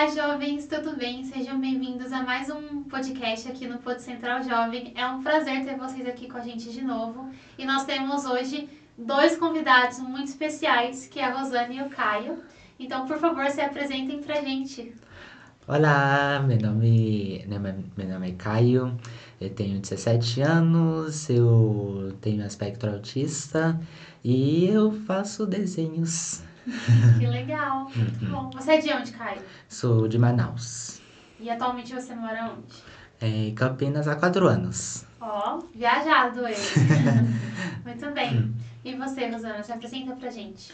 Olá, jovens, tudo bem? Sejam bem-vindos a mais um podcast aqui no Pod Central Jovem. É um prazer ter vocês aqui com a gente de novo. E nós temos hoje dois convidados muito especiais, que é a Rosana e o Caio. Então, por favor, se apresentem pra gente. Olá, meu nome é Caio, eu tenho 17 anos, eu tenho aspecto autista e eu faço desenhos. Que legal, muito bom. Você é de onde, Caio? Sou de Manaus, E atualmente você mora onde? em Campinas há 4 anos. Ó, viajado ele. Muito bem. E você, Rosana, se apresenta pra gente.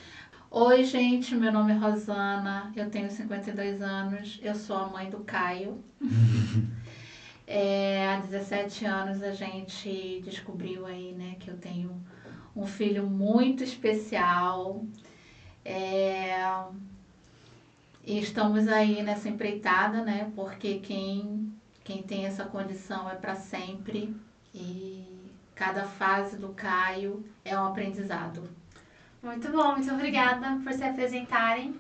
Oi, gente, meu nome é Rosana, eu tenho 52 anos, eu sou a mãe do Caio. Há 17 anos a gente descobriu aí, né, que eu tenho um filho muito especial. E estamos aí nessa empreitada, né, porque quem tem essa condição é para sempre e cada fase do Caio é um aprendizado. Muito bom, muito obrigada por se apresentarem.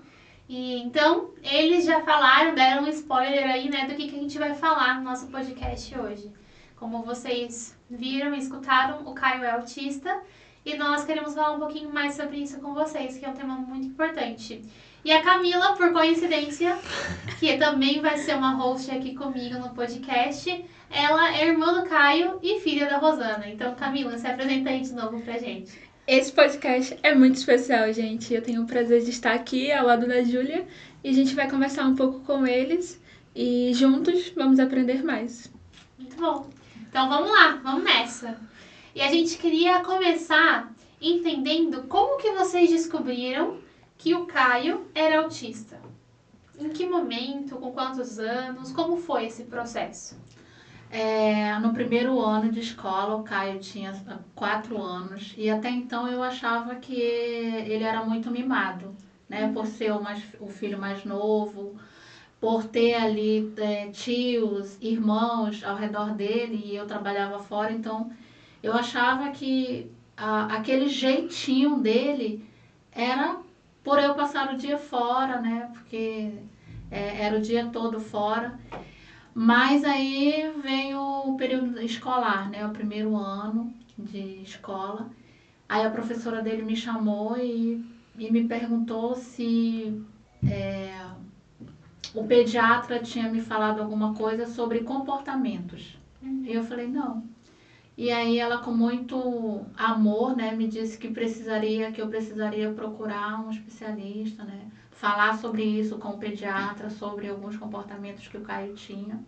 E então, eles já falaram, deram um spoiler aí, né, do que a gente vai falar no nosso podcast hoje. Como vocês viram e escutaram, o Caio é autista e nós queremos falar um pouquinho mais sobre isso com vocês, que é um tema muito importante. E a Camila, por coincidência, que também vai ser uma host aqui comigo no podcast, ela é irmã do Caio e filha da Rosana. Então, Camila, se apresenta aí de novo pra gente. Esse podcast é muito especial, gente. Eu tenho o prazer de estar aqui ao lado da Júlia e a gente vai conversar um pouco com eles e juntos vamos aprender mais. Muito bom. Então vamos lá, vamos nessa. E a gente queria começar entendendo como que vocês descobriram que o Caio era autista. Em que momento, com quantos anos, como foi esse processo? No primeiro ano de escola, o Caio tinha 4 anos e até então eu achava que ele era muito mimado, né? Por ser o filho mais novo, por ter ali tios, irmãos ao redor dele e eu trabalhava fora, então eu achava que aquele jeitinho dele era por eu passar o dia fora, né? Porque era o dia todo fora. Mas aí veio o período escolar, né? O primeiro ano de escola. Aí a professora dele me chamou e me perguntou se o pediatra tinha me falado alguma coisa sobre comportamentos. E eu falei, não. E aí ela com muito amor, né, me disse que eu precisaria procurar um especialista, né? Falar sobre isso com o pediatra, sobre alguns comportamentos que o Caio tinha.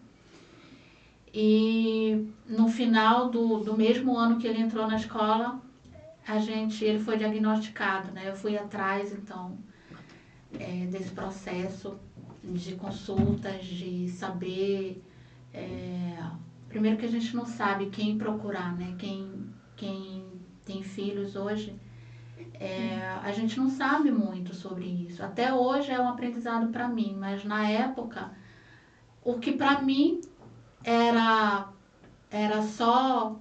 E no final do mesmo ano que ele entrou na escola, ele foi diagnosticado, né? Eu fui atrás, então, desse processo de consultas, de saber... primeiro que a gente não sabe quem procurar, né? Quem tem filhos hoje, a gente não sabe muito sobre isso. Até hoje é um aprendizado para mim, mas na época, o que para mim era só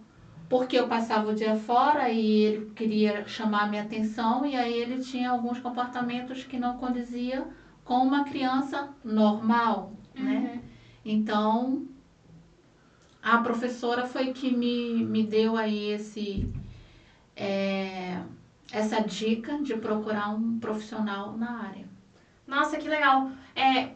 porque eu passava o dia fora e ele queria chamar a minha atenção e aí ele tinha alguns comportamentos que não condizia com uma criança normal, né? Então, a professora foi que me deu aí essa dica de procurar um profissional na área. Nossa, que legal.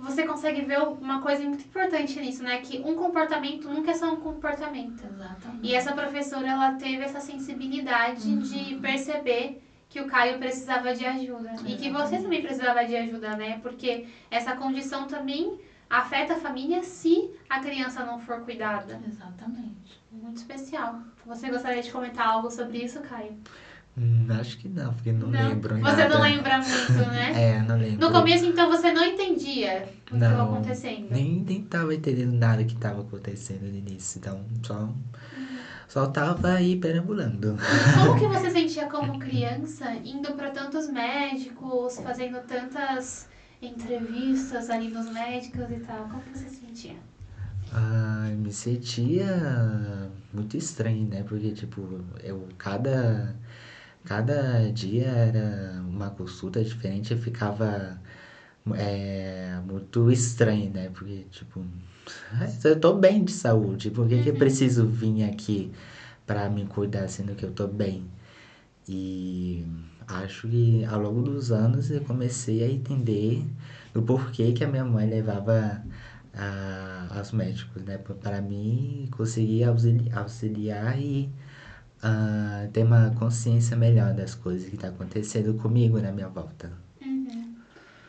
Você consegue ver uma coisa muito importante nisso, né? Que um comportamento nunca é só um comportamento. Exatamente. E essa professora, ela teve essa sensibilidade de perceber que o Caio precisava de ajuda. E que você também precisava de ajuda, né? Porque essa condição também afeta a família se a criança não for cuidada. Exatamente. Muito especial. Você gostaria de comentar algo sobre isso, Caio? Acho que não, porque não lembro nada. Você não lembra muito, né? Não lembro. No começo, então, você não entendia o que estava acontecendo? Nem tava entendendo nada que tava acontecendo no início, então só tava aí perambulando. Como que você sentia como criança, indo para tantos médicos, fazendo tantas entrevistas ali nos médicos e tal? Como que você sentia? Me sentia muito estranho, né? Porque, tipo, cada dia era uma consulta diferente, eu ficava muito estranho, né? Porque, tipo, eu tô bem de saúde, por que que eu preciso vir aqui pra me cuidar, sendo que eu tô bem? E acho que ao longo dos anos eu comecei a entender o porquê que a minha mãe levava aos médicos, né? Para mim conseguir auxiliar e ter uma consciência melhor das coisas que tá acontecendo comigo na minha volta. Uhum.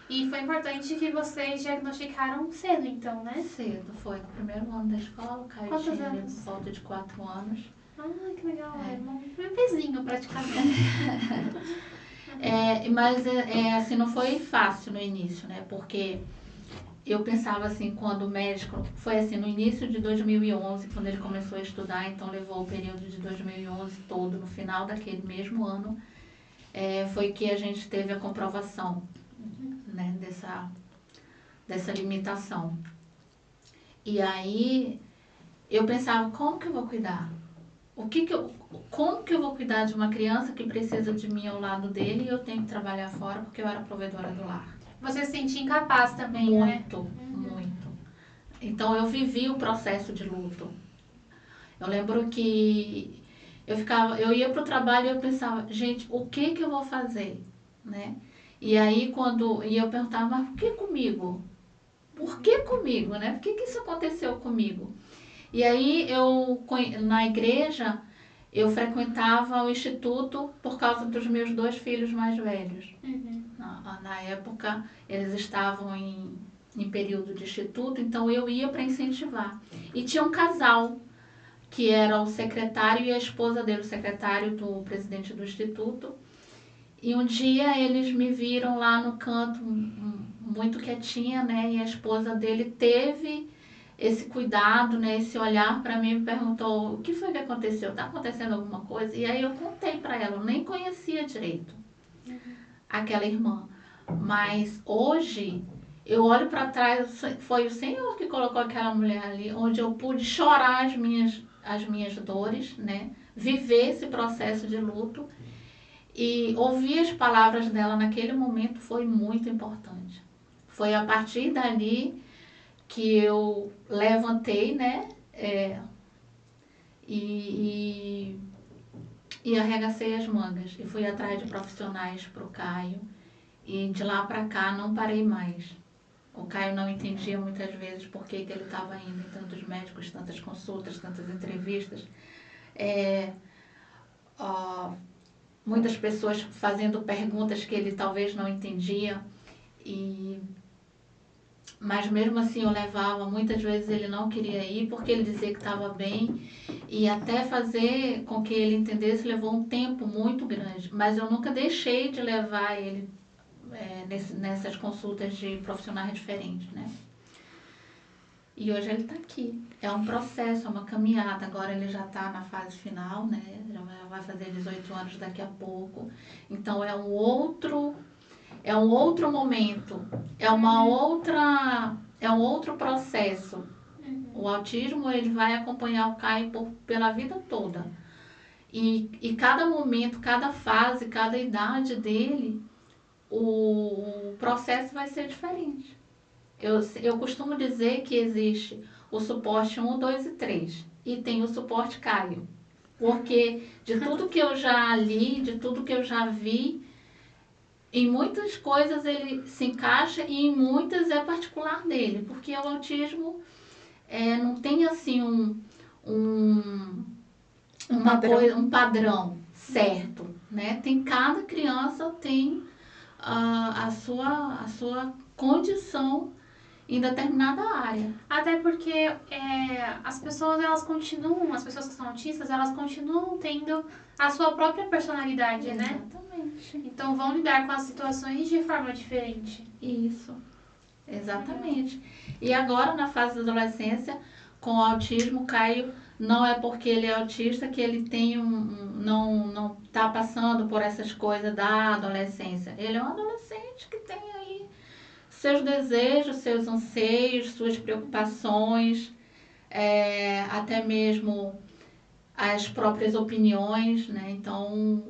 E foi importante que vocês diagnosticaram cedo, então, né? Cedo, foi no primeiro ano da escola, o Caio Quantos tinha ali anos? por volta de 4 anos. Ah, que legal. É. É um bebezinho, praticamente. Mas assim, não foi fácil no início, né? Porque eu pensava assim, quando o médico, foi assim, no início de 2011, quando ele começou a estudar, então levou o período de 2011 todo, no final daquele mesmo ano, foi que a gente teve a comprovação, né, dessa limitação. E aí eu pensava, como que eu vou cuidar? Como que eu vou cuidar de uma criança que precisa de mim ao lado dele e eu tenho que trabalhar fora porque eu era provedora do lar? Você se sentia incapaz também, né? Muito, muito. Então eu vivi o processo de luto. Eu lembro que eu ia para o trabalho e eu pensava, gente, o que eu vou fazer, né? E aí e eu perguntava, mas por que comigo? Por que comigo, né? Por que isso aconteceu comigo? E aí na igreja, eu frequentava o instituto por causa dos meus 2 filhos mais velhos. Uhum. Na época, eles estavam em período de instituto, então eu ia para incentivar. E tinha um casal, que era o secretário e a esposa dele, o secretário do presidente do instituto. E um dia eles me viram lá no canto, muito quietinha, né? E a esposa dele teve esse cuidado, né? Esse olhar para mim e me perguntou: o que foi que aconteceu? Está acontecendo alguma coisa? E aí eu contei para ela, eu nem conhecia direito aquela irmã. Mas hoje eu olho para trás, foi o Senhor que colocou aquela mulher ali, onde eu pude chorar as minhas dores, né? Viver esse processo de luto e ouvir as palavras dela naquele momento foi muito importante. Foi a partir dali que eu levantei, né? E, e arregacei as mangas e fui atrás de profissionais para o Caio. E de lá para cá não parei mais. O Caio não entendia muitas vezes por que ele estava indo em tantos médicos, tantas consultas, tantas entrevistas. Muitas pessoas fazendo perguntas que ele talvez não entendia. Mas mesmo assim eu levava, muitas vezes ele não queria ir porque ele dizia que estava bem. E até fazer com que ele entendesse levou um tempo muito grande. Mas eu nunca deixei de levar ele nessas consultas de profissionais diferentes, né? E hoje ele está aqui. É um processo, é uma caminhada. Agora ele já está na fase final, né? Já vai fazer 18 anos daqui a pouco. Então é um outro momento, é um outro processo. O autismo ele vai acompanhar o Caio pela vida toda. E cada momento, cada fase, cada idade dele, o processo vai ser diferente. Eu costumo dizer que existe o suporte 1, 2 e 3 e tem o suporte Caio. Porque de tudo que eu já li, de tudo que eu já vi, em muitas coisas ele se encaixa e em muitas é particular dele, porque o autismo não tem assim um padrão certo, né? Cada criança tem a sua condição em determinada área. Até porque as pessoas que são autistas, elas continuam tendo a sua própria personalidade, né? Exatamente. Então vão lidar com as situações de forma diferente. Isso, exatamente. E agora, na fase da adolescência, com o autismo, Caio, não é porque ele é autista que ele tem não está passando por essas coisas da adolescência. Ele é um adolescente que tem aí seus desejos, seus anseios, suas preocupações, até mesmo as próprias opiniões, né? Então,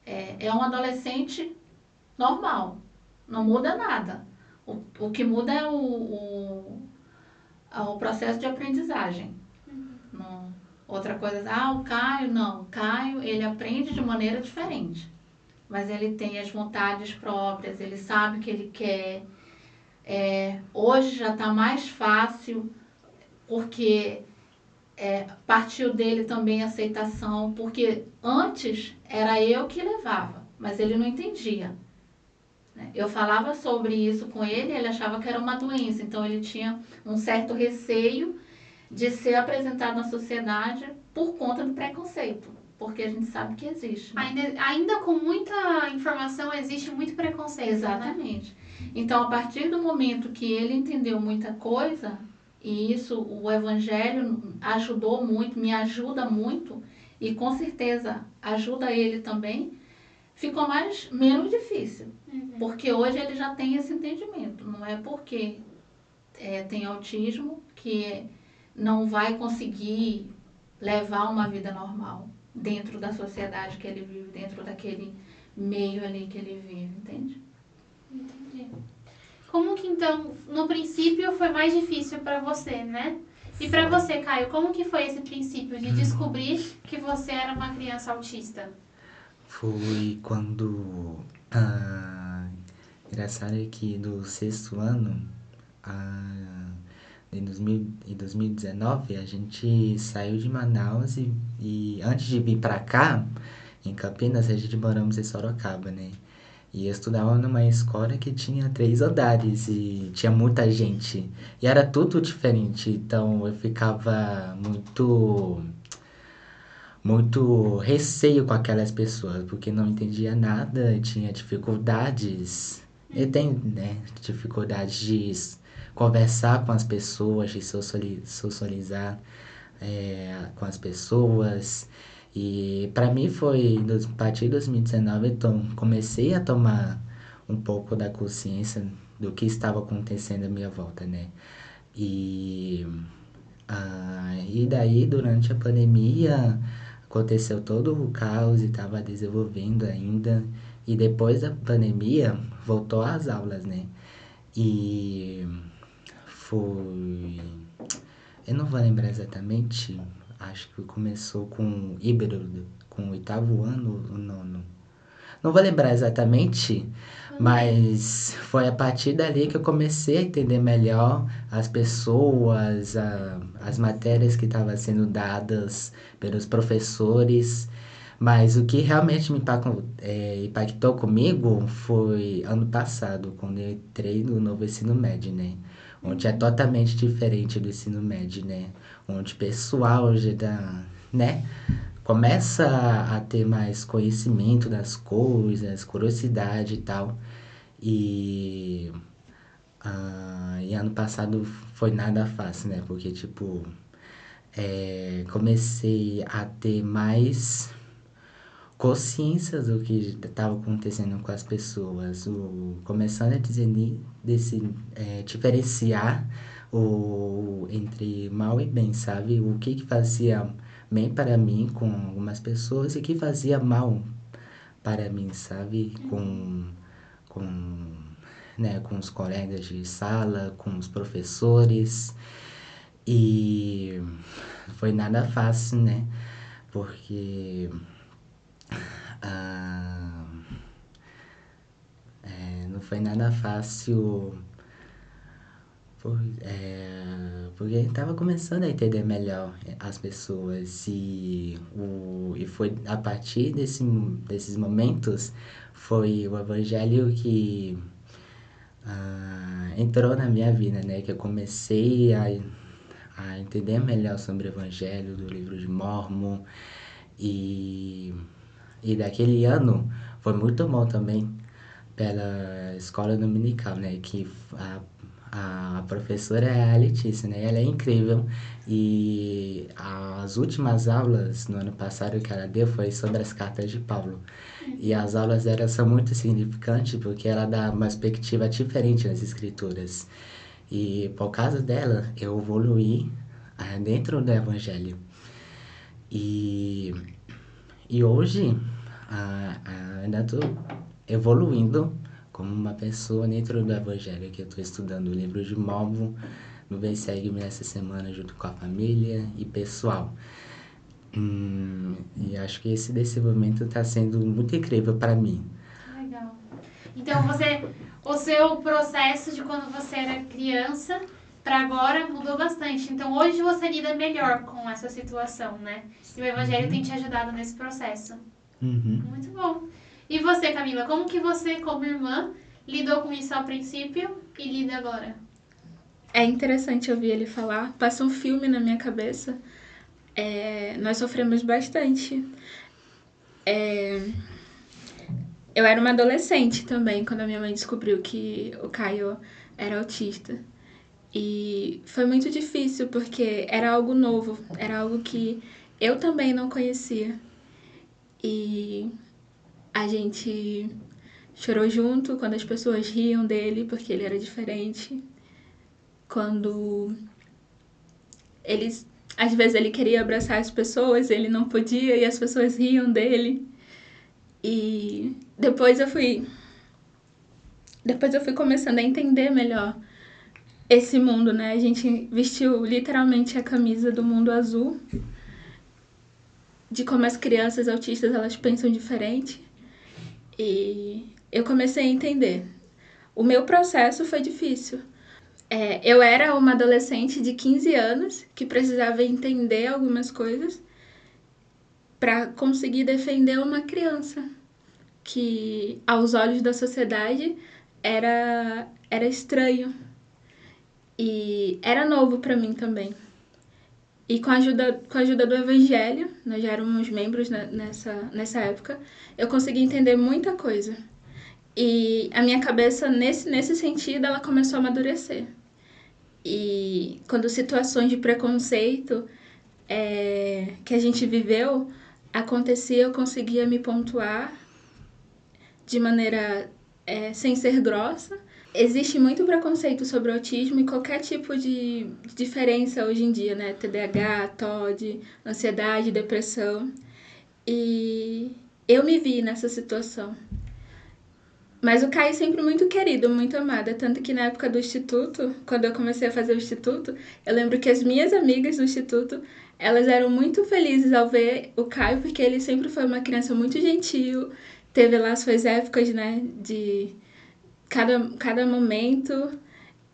é um adolescente normal, não muda nada. O que muda é o processo de aprendizagem. Outra coisa, o Caio, não. O Caio, ele aprende de maneira diferente. Mas ele tem as vontades próprias, ele sabe o que ele quer. Hoje já está mais fácil, porque partiu dele também a aceitação, porque antes era eu que levava, mas ele não entendia. Eu falava sobre isso com ele, ele achava que era uma doença, então ele tinha um certo receio de ser apresentado na sociedade por conta do preconceito, porque a gente sabe que existe. Né? Ainda com muita informação, existe muito preconceito. Exatamente. Né? Então, a partir do momento que ele entendeu muita coisa, e isso o Evangelho ajudou muito, me ajuda muito, e com certeza ajuda ele também, ficou menos difícil. Porque hoje ele já tem esse entendimento. Não é porque tem autismo que não vai conseguir levar uma vida normal dentro da sociedade que ele vive, dentro daquele meio ali que ele vive, entende? Entendi. Como que então, no princípio foi mais difícil para você, né? E para você, Caio, como que foi esse princípio de descobrir que você era uma criança autista? Foi quando... engraçado é que do 6º ano, em 2019, a gente saiu de Manaus e antes de vir pra cá, em Campinas, a gente moramos em Sorocaba, né? E eu estudava numa escola que tinha 3 andares e tinha muita gente. E era tudo diferente, então eu ficava muito receio com aquelas pessoas, porque não entendia nada, tinha dificuldades. Eu tenho, né, dificuldades de conversar com as pessoas, de socializar com as pessoas. E para mim foi, a partir de 2019, então comecei a tomar um pouco da consciência do que estava acontecendo à minha volta, né? E daí, durante a pandemia, aconteceu todo o caos e estava desenvolvendo ainda. E depois da pandemia, voltou às aulas, né? E foi... Eu não vou lembrar exatamente, acho que começou com o híbrido, com o 8º ano ou 9º. Não vou lembrar exatamente, mas foi a partir dali que eu comecei a entender melhor as pessoas, as matérias que estavam sendo dadas pelos professores. Mas o que realmente me impactou comigo foi ano passado, quando eu entrei no novo ensino médio, né? Onde é totalmente diferente do ensino médio, né? Onde o pessoal já dá, né? Começa a ter mais conhecimento das coisas, curiosidade e tal. E ano passado foi nada fácil, né? Porque, tipo, comecei a ter mais consciência do que estava acontecendo com as pessoas, começando a diferenciar entre mal e bem, sabe? O que fazia bem para mim com algumas pessoas e o que fazia mal para mim, sabe? Com os colegas de sala, com os professores. E foi nada fácil, né? Porque não foi nada fácil porque eu estava começando a entender melhor as pessoas e foi a partir desses momentos foi o evangelho que entrou na minha vida, né? Que eu comecei a entender melhor sobre o evangelho do livro de Mórmon e daquele ano foi muito bom também pela escola dominical, né? Que a professora é a Letícia, né? Ela é incrível e as últimas aulas no ano passado que ela deu foi sobre as cartas de Paulo. E as aulas dela são muito significantes porque ela dá uma perspectiva diferente nas escrituras. E por causa dela, eu evoluí dentro do evangelho. E hoje ainda estou evoluindo como uma pessoa dentro do evangelho que eu estou estudando o livro de Mórmon no Vem Segue-me nessa semana junto com a família e pessoal. E acho que esse desenvolvimento está sendo muito incrível para mim. Legal. Então o seu processo de quando você era criança para agora mudou bastante. Então hoje você lida melhor com essa situação, né? E o evangelho tem te ajudado nesse processo. Muito bom. E você, Camila, como que você, como irmã, lidou com isso ao princípio e lida agora? É interessante ouvir ele falar. Passa um filme na minha cabeça. Nós sofremos bastante. Eu era uma adolescente também, quando a minha mãe descobriu que o Caio era autista. E foi muito difícil, porque era algo novo, era algo que eu também não conhecia. E a gente chorou junto quando as pessoas riam dele, porque ele era diferente. Quando às vezes ele queria abraçar as pessoas, ele não podia e as pessoas riam dele. E depois eu fui começando a entender melhor esse mundo, né? A gente vestiu literalmente a camisa do mundo azul, de como as crianças autistas elas pensam diferente. E eu comecei a entender. O meu processo foi difícil. Eu era uma adolescente de 15 anos que precisava entender algumas coisas para conseguir defender uma criança que, aos olhos da sociedade, era estranho. E era novo para mim também. E com a ajuda do Evangelho, nós já éramos membros nessa época, eu consegui entender muita coisa. E a minha cabeça, nesse sentido, ela começou a amadurecer. E quando situações de preconceito que a gente viveu acontecia, eu conseguia me pontuar de maneira sem ser grossa. Existe muito preconceito sobre autismo e qualquer tipo de diferença hoje em dia, né? TDAH, TOD, ansiedade, depressão. E eu me vi nessa situação. Mas o Caio é sempre muito querido, muito amado. Tanto que na época do instituto, quando eu comecei a fazer o instituto, eu lembro que as minhas amigas do instituto, elas eram muito felizes ao ver o Caio, porque ele sempre foi uma criança muito gentil, teve lá suas épocas, né, de cada momento,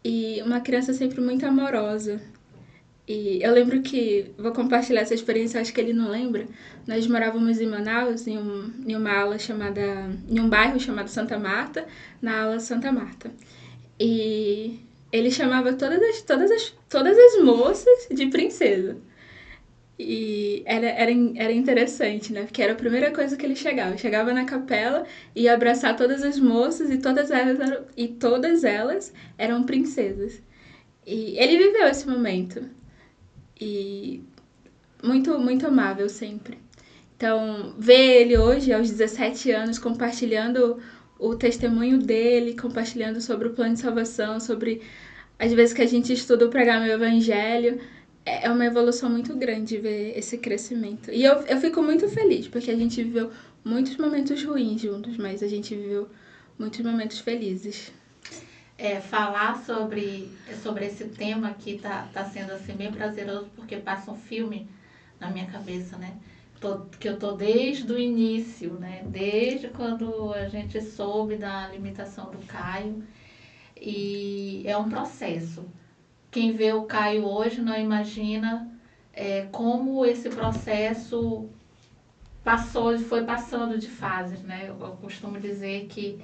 e uma criança sempre muito amorosa. E eu lembro que, vou compartilhar essa experiência, acho que ele não lembra, nós morávamos em Manaus, em um bairro chamado Santa Marta, na ala Santa Marta. E ele chamava todas as moças de princesa. E era interessante, né? Porque era a primeira coisa que ele chegava. Chegava na capela, ia abraçar todas as moças e todas elas eram princesas. E ele viveu esse momento. E muito, muito amável sempre. Então, ver ele hoje, aos 17 anos, compartilhando o testemunho dele, compartilhando sobre o plano de salvação, sobre as vezes que a gente estuda o pregar meu evangelho, é uma evolução muito grande ver esse crescimento. E eu fico muito feliz, porque a gente viveu muitos momentos ruins juntos, mas a gente viveu muitos momentos felizes. Falar sobre esse tema aqui tá sendo assim bem prazeroso, porque passa um filme na minha cabeça, né? Que eu tô desde o início, né? Desde quando a gente soube da limitação do Caio. E é um processo. Quem vê o Caio hoje não imagina como esse processo foi passando de fases, né? Eu costumo dizer que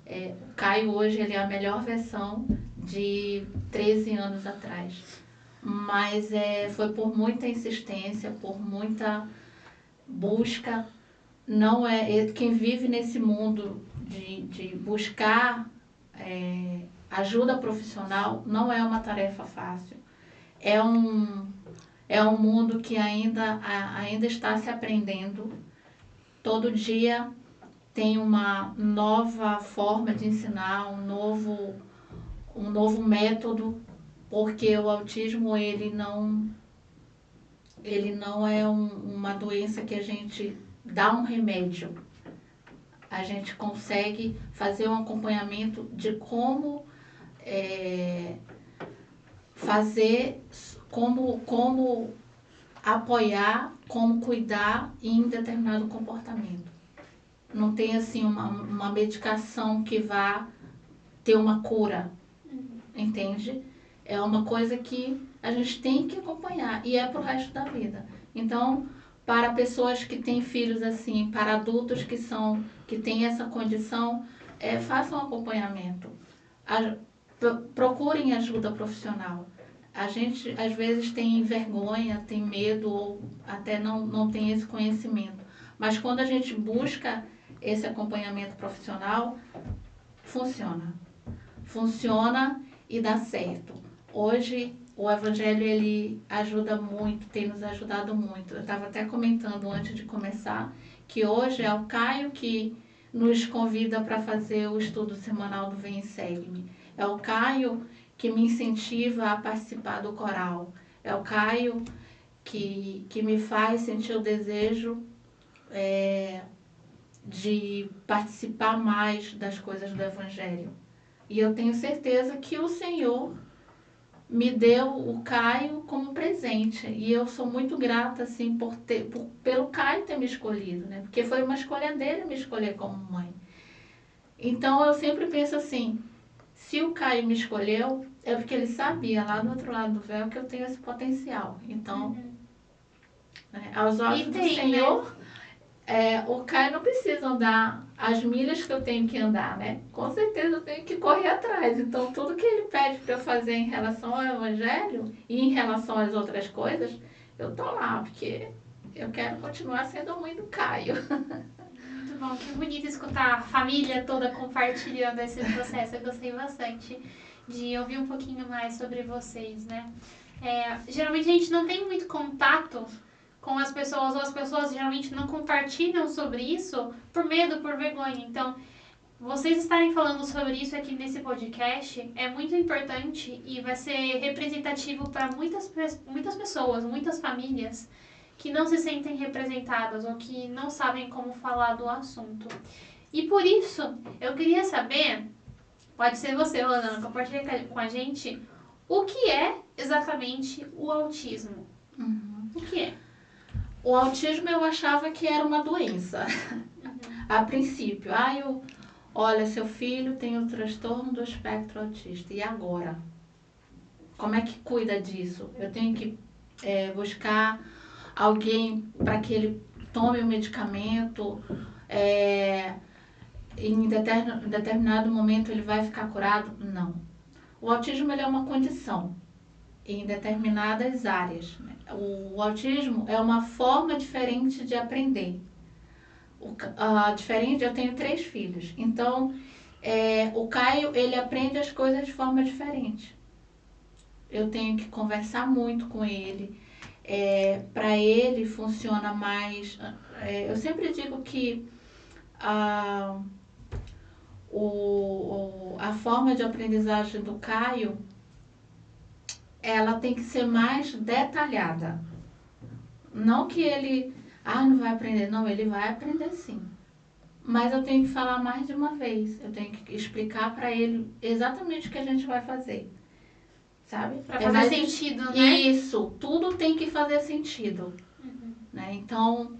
o Caio hoje ele é a melhor versão de 13 anos atrás. Mas foi por muita insistência, por muita busca. Não quem vive nesse mundo de buscar ajuda profissional não é uma tarefa fácil. É um mundo que ainda está se aprendendo. Todo dia tem uma nova forma de ensinar, um novo método, porque o autismo ele não é uma doença que a gente dá um remédio. a gente consegue fazer um acompanhamento de como fazer, como apoiar, como cuidar em determinado comportamento. Não tem assim uma medicação que vá ter uma cura, entende? É uma coisa que a gente tem que acompanhar e é pro resto da vida. Então, para pessoas que têm filhos assim, para adultos que têm essa condição, façam acompanhamento. Procurem ajuda profissional. A gente às vezes tem vergonha, tem medo ou até não tem esse conhecimento. Mas quando a gente busca esse acompanhamento profissional, funciona. Funciona e dá certo. Hoje o Evangelho ele ajuda muito, tem nos ajudado muito. Eu estava até comentando antes de começar que hoje é o Caio que nos convida para fazer o estudo semanal do Vem e Segue-me. É o Caio que me incentiva a participar do coral. É o Caio que me faz sentir o desejo de participar mais das coisas do Evangelho. E eu tenho certeza que o Senhor me deu o Caio como presente. E eu sou muito grata, assim, pelo Caio ter me escolhido, né? Porque foi uma escolha dele me escolher como mãe. Então, eu sempre penso assim, se o Caio me escolheu, é porque ele sabia, lá do outro lado do véu, que eu tenho esse potencial. Então, aos olhos do Senhor, o Caio não precisa andar as milhas que eu tenho que andar, né? Com certeza eu tenho que correr atrás. Então, tudo que ele pede para eu fazer em relação ao Evangelho e em relação às outras coisas, eu tô lá, porque eu quero continuar sendo a mãe do Caio. Muito bom, que bonito escutar a família toda compartilhando esse processo. Eu gostei bastante de ouvir um pouquinho mais sobre vocês, né? Geralmente a gente não tem muito contato com as pessoas, ou as pessoas geralmente não compartilham sobre isso por medo, por vergonha. Então, vocês estarem falando sobre isso aqui nesse podcast é muito importante e vai ser representativo para muitas pessoas, muitas famílias que não se sentem representadas ou que não sabem como falar do assunto. E por isso, eu queria saber, pode ser você, Rosana, compartilha com a gente, o que é exatamente o autismo? O que é? O autismo eu achava que era uma doença. A princípio. Olha, seu filho tem o transtorno do espectro autista. E agora? Como é que cuida disso? Eu tenho que buscar alguém para que ele tome o medicamento. Em determinado momento ele vai ficar curado? Não. O autismo ele é uma condição em determinadas áreas. O autismo é uma forma diferente de aprender. Eu tenho 3 filhos, então o Caio ele aprende as coisas de forma diferente. Eu tenho que conversar muito com ele. Para ele funciona mais. Eu sempre digo que a forma de aprendizagem do Caio ela tem que ser mais detalhada. Não que ele não vai aprender. Não, ele vai aprender sim. Mas eu tenho que falar mais de uma vez. Eu tenho que explicar para ele exatamente o que a gente vai fazer. Sabe? Para fazer sentido, né? Isso. Tudo tem que fazer sentido. Né? Então,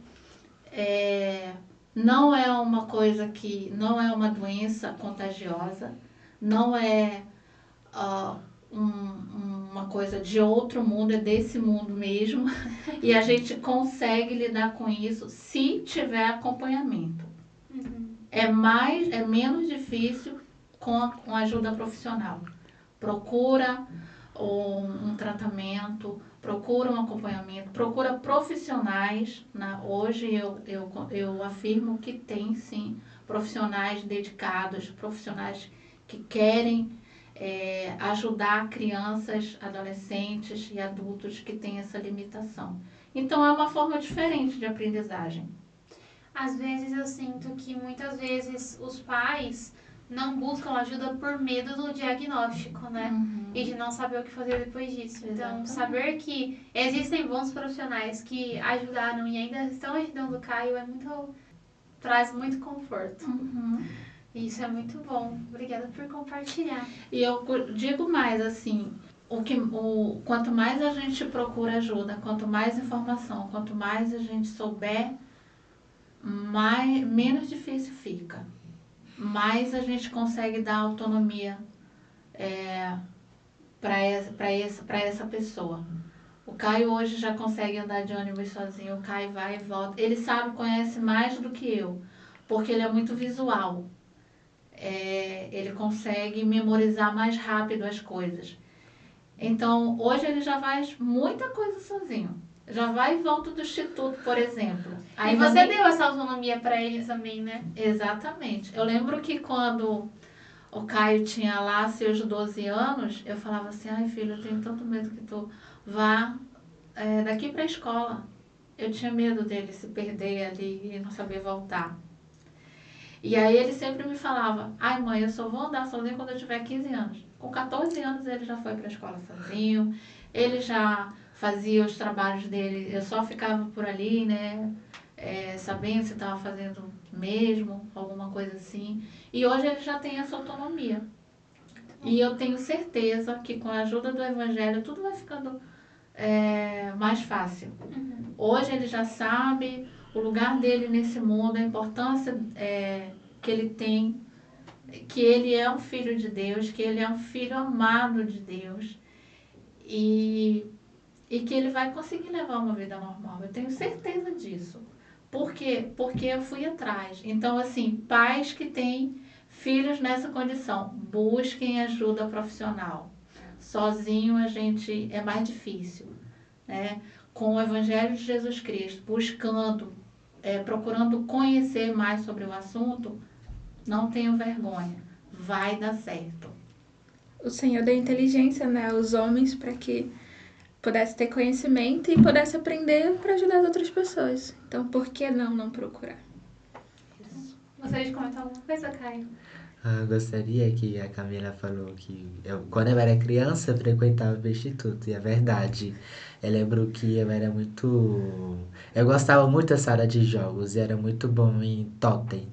não é uma coisa que... Não é uma doença contagiosa. Não é... uma coisa de outro mundo, é desse mundo mesmo. E a gente consegue lidar com isso se tiver acompanhamento. É menos difícil com ajuda profissional. Procura um tratamento, procura um acompanhamento, procura profissionais. Hoje eu afirmo que tem sim profissionais dedicados, profissionais que querem ajudar crianças, adolescentes e adultos que têm essa limitação. Então, é uma forma diferente de aprendizagem. Às vezes eu sinto que muitas vezes os pais não buscam ajuda por medo do diagnóstico, né? E de não saber o que fazer depois disso. Então, Exatamente. saber que existem bons profissionais que ajudaram e ainda estão ajudando o Caio é muito traz muito conforto. Uhum. E isso é muito bom. Obrigada por compartilhar. E eu digo mais assim, quanto mais a gente procura ajuda, quanto mais informação, quanto mais a gente souber, menos difícil fica. Mais a gente consegue dar autonomia para essa pessoa. O Caio hoje já consegue andar de ônibus sozinho, o Caio vai e volta. Ele sabe, conhece mais do que eu, porque ele é muito visual. Ele consegue memorizar mais rápido as coisas. Então, hoje ele já faz muita coisa sozinho. Já vai e volta do instituto, por exemplo. E você deu essa autonomia para ele também, né? Exatamente. Eu lembro que quando o Caio tinha lá seus 12 anos, eu falava assim, ai filho, eu tenho tanto medo que tu vá daqui para a escola. Eu tinha medo dele se perder ali e não saber voltar. E aí ele sempre me falava, ai mãe, eu só vou andar sozinho quando eu tiver 15 anos. Com 14 anos ele já foi para a escola sozinho, ele já fazia os trabalhos dele, eu só ficava por ali, né, sabendo se estava fazendo mesmo, alguma coisa assim. E hoje ele já tem essa autonomia. E eu tenho certeza que com a ajuda do Evangelho tudo vai ficando mais fácil. Uhum. Hoje ele já sabe o lugar dele nesse mundo, a importância que ele tem, que ele é um filho de Deus, que ele é um filho amado de Deus e que ele vai conseguir levar uma vida normal. Eu tenho certeza disso. Por quê? Porque eu fui atrás. Então, assim, pais que têm filhos nessa condição, busquem ajuda profissional. Sozinho a gente é mais difícil, né? Com o Evangelho de Jesus Cristo, buscando, procurando conhecer mais sobre o assunto, não tenham vergonha, vai dar certo. O Senhor deu inteligência, né, aos homens para que pudesse ter conhecimento e pudesse aprender para ajudar as outras pessoas. Então, por que não procurar? Gostaria de comentar alguma coisa, Caio? Eu gostaria que a Camila falou que quando eu era criança, eu frequentava o instituto, e é verdade. Eu lembro que eu era muito. Eu gostava muito da sala de jogos e era muito bom em Totem.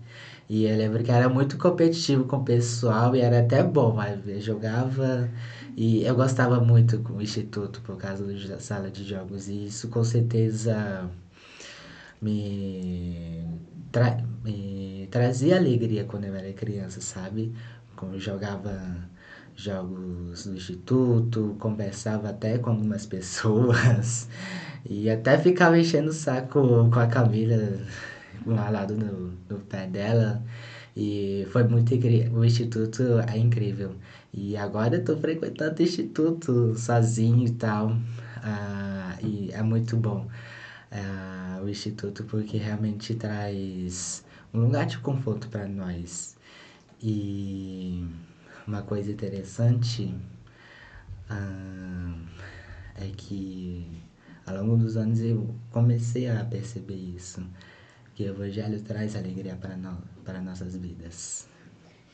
E eu lembro que era muito competitivo com o pessoal e era até bom, mas eu jogava. E eu gostava muito com o instituto por causa da sala de jogos, e isso com certeza me trazia alegria quando eu era criança, sabe? Quando eu jogava jogos do instituto, conversava até com algumas pessoas e até ficava enchendo o saco com a Camila, um ralado no pé dela. E foi muito incrível. O instituto é incrível. E agora eu tô frequentando o instituto sozinho e tal. E é muito bom o instituto, porque realmente traz um lugar de conforto para nós. E uma coisa interessante é que ao longo dos anos eu comecei a perceber isso, que o Evangelho traz alegria para nossas vidas.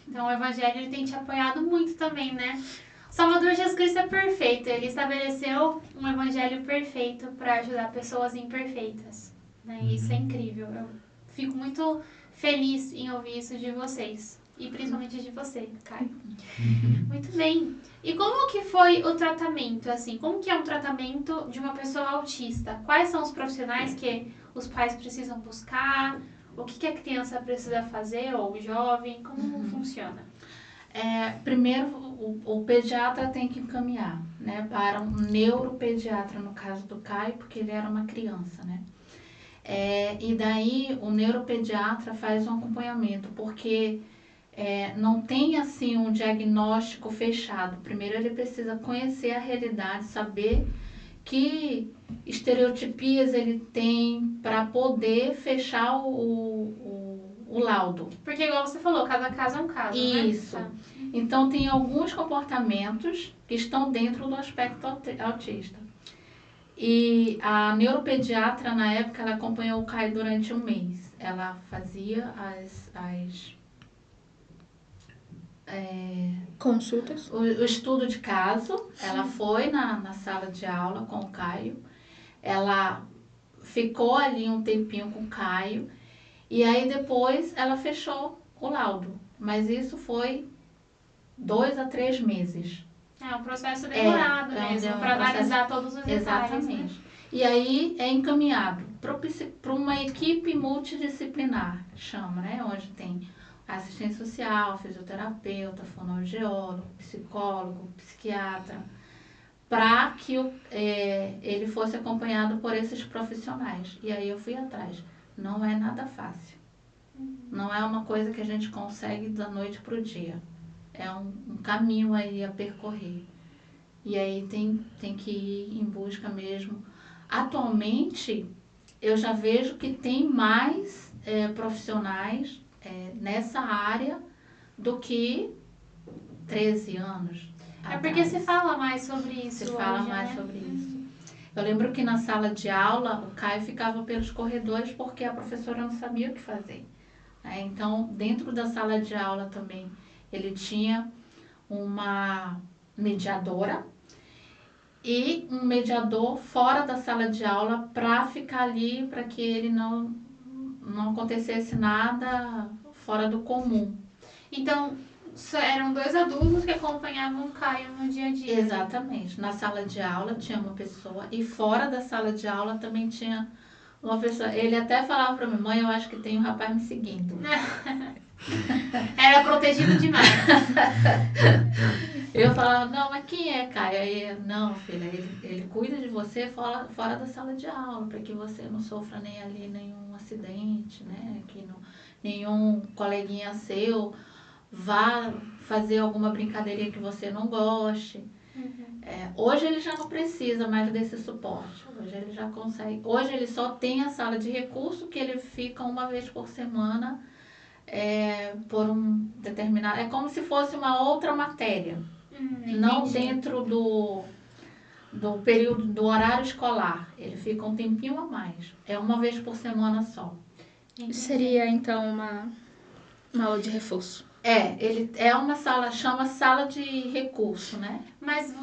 Então o Evangelho ele tem te apoiado muito também, né? O Salvador Jesus Cristo é perfeito. Ele estabeleceu um Evangelho perfeito para ajudar pessoas imperfeitas, né? E isso é incrível. Eu fico muito feliz em ouvir isso de vocês. E principalmente de você, Caio. Muito bem. E como que foi o tratamento, assim? Como que é um tratamento de uma pessoa autista? Quais são os profissionais que os pais precisam buscar? O que a criança precisa fazer, ou o jovem? Como funciona? Primeiro, o pediatra tem que encaminhar, né, para um neuropediatra, no caso do Caio, porque ele era uma criança, né? E daí o neuropediatra faz um acompanhamento, porque não tem assim um diagnóstico fechado. Primeiro ele precisa conhecer a realidade, saber que estereotipias ele tem para poder fechar o laudo. Porque igual você falou, cada caso é um caso, Isso. Né? Tá. Então tem alguns comportamentos que estão dentro do aspecto autista. E a neuropediatra, na época, ela acompanhou o Caio durante um mês. Ela fazia Consultas? o estudo de caso. Ela foi na sala de aula com o Caio. Ela ficou ali um tempinho com o Caio. E aí depois ela fechou o laudo. Mas isso foi 2 a 3 meses. É um processo demorado é um mesmo, processo- para analisar todos os detalhes. Né? Exatamente. E aí é encaminhado para uma equipe multidisciplinar, chama, né? Onde tem assistente social, fisioterapeuta, fonoaudiólogo, psicólogo, psiquiatra, para que ele fosse acompanhado por esses profissionais. E aí eu fui atrás. Não é nada fácil. Não é uma coisa que a gente consegue da noite para o dia. É um caminho aí a percorrer. E aí tem que ir em busca mesmo. Atualmente, eu já vejo que tem mais profissionais nessa área do que 13 anos. É porque se fala mais sobre isso. Se fala hoje, mais né? sobre isso. Eu lembro que na sala de aula, o Caio ficava pelos corredores porque a professora não sabia o que fazer. Então, dentro da sala de aula também, ele tinha uma mediadora e um mediador fora da sala de aula para ficar ali, para que ele não acontecesse nada fora do comum. Então, eram 2 adultos que acompanhavam o Caio no dia a dia. Exatamente. Na sala de aula tinha uma pessoa e fora da sala de aula também tinha uma pessoa. Ele até falava para mim, mãe, eu acho que tem um rapaz me seguindo. Era protegido demais. Eu falava, não, mas quem é, Caio? Aí, não, filha, ele cuida de você fora da sala de aula, para que você não sofra nem ali nenhum acidente, né? Que nenhum coleguinha seu vá fazer alguma brincadeirinha que você não goste. Hoje ele já não precisa mais desse suporte. Hoje ele já consegue. Hoje ele só tem a sala de recurso que ele fica uma vez por semana por um determinado. É como se fosse uma outra matéria. Não dentro do período do horário escolar. Ele fica um tempinho a mais. É uma vez por semana só. Seria então uma aula de reforço. Ele é uma sala, chama sala de recurso, né? Mas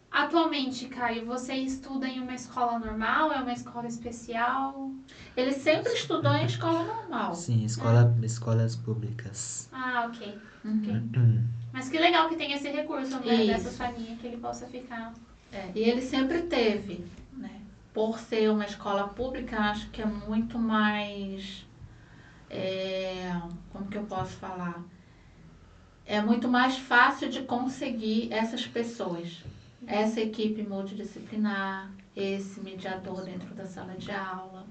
atualmente, Caio, você estuda em uma escola normal? É uma escola especial? Ele sempre estudou em escola normal. Sim, escolas públicas. Ah, ok. Uhum. Mas que legal que tem esse recurso, né? Isso. Dessa salinha que ele possa ficar. E ele sempre teve, né? Por ser uma escola pública, acho que é muito mais... como que eu posso falar? É muito mais fácil de conseguir essas pessoas. Essa equipe multidisciplinar, esse mediador dentro da sala de aula,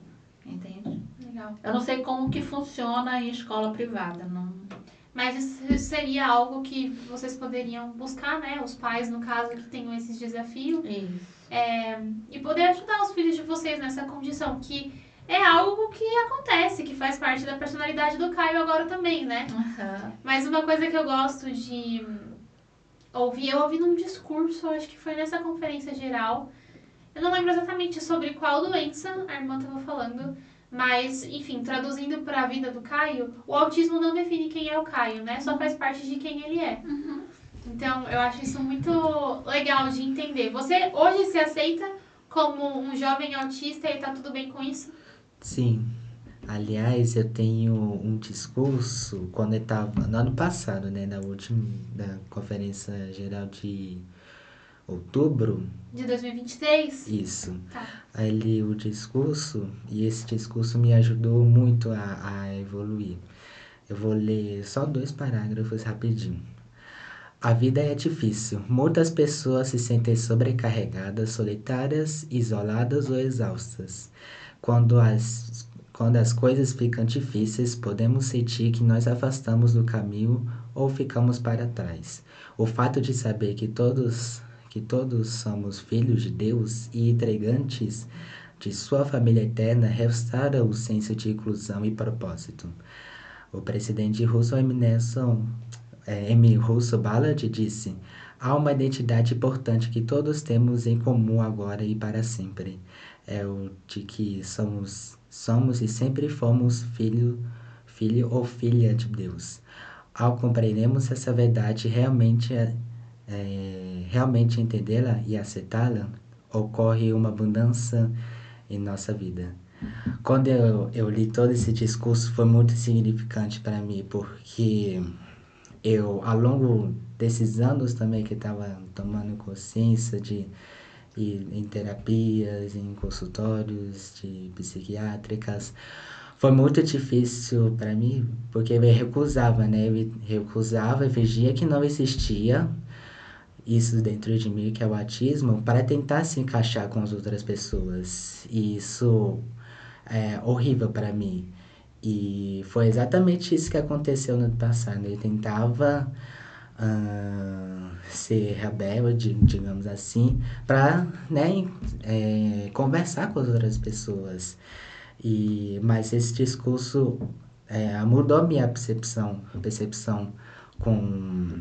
entende? Legal. Eu não sei como que funciona em escola privada, não... Mas isso seria algo que vocês poderiam buscar, né? Os pais, no caso, que tenham esses desafios. Isso. E poder ajudar os filhos de vocês nessa condição, que é algo que acontece, que faz parte da personalidade do Caio agora também, né? Uhum. Mas uma coisa que eu gosto de ouvir, eu ouvi num discurso, acho que foi nessa conferência geral. Eu não lembro exatamente sobre qual doença a irmã estava falando, mas, enfim, traduzindo para a vida do Caio, o autismo não define quem é o Caio, né? Só faz parte de quem ele é. Uhum. Então, eu acho isso muito legal de entender. Você hoje se aceita como um jovem autista e tá tudo bem com isso? Sim. Aliás, eu tenho um discurso quando eu estava no ano passado, né, da Conferência Geral de outubro. De 2023? Isso. Tá. Aí li o discurso e esse discurso me ajudou muito a evoluir. Eu vou ler só 2 parágrafos rapidinho. A vida é difícil. Muitas pessoas se sentem sobrecarregadas, solitárias, isoladas ou exaustas. Quando as coisas ficam difíceis, podemos sentir que nos afastamos do caminho ou ficamos para trás. O fato de saber que todos somos filhos de Deus e integrantes de sua família eterna restaura o senso de inclusão e propósito. O presidente russo M. Russo Ballard disse: há uma identidade importante que todos temos em comum agora e para sempre. É o de que somos e sempre fomos filho ou filha de Deus. Ao compreendermos essa verdade, realmente entendê-la e aceitá-la, ocorre uma abundância em nossa vida. quando eu li todo esse discurso, foi muito significante para mim, porque eu, ao longo desses anos também que estava tomando consciência de ir em terapias, em consultórios de psiquiátricas, foi muito difícil para mim, porque eu recusava, né? Eu recusava e fingia que não existia isso dentro de mim, que é o autismo, para tentar se encaixar com as outras pessoas. E isso é horrível para mim. E foi exatamente isso que aconteceu no ano passado. Eu tentava ser rebelde, digamos assim, para, né, conversar com as outras pessoas. Mas esse discurso mudou minha percepção com,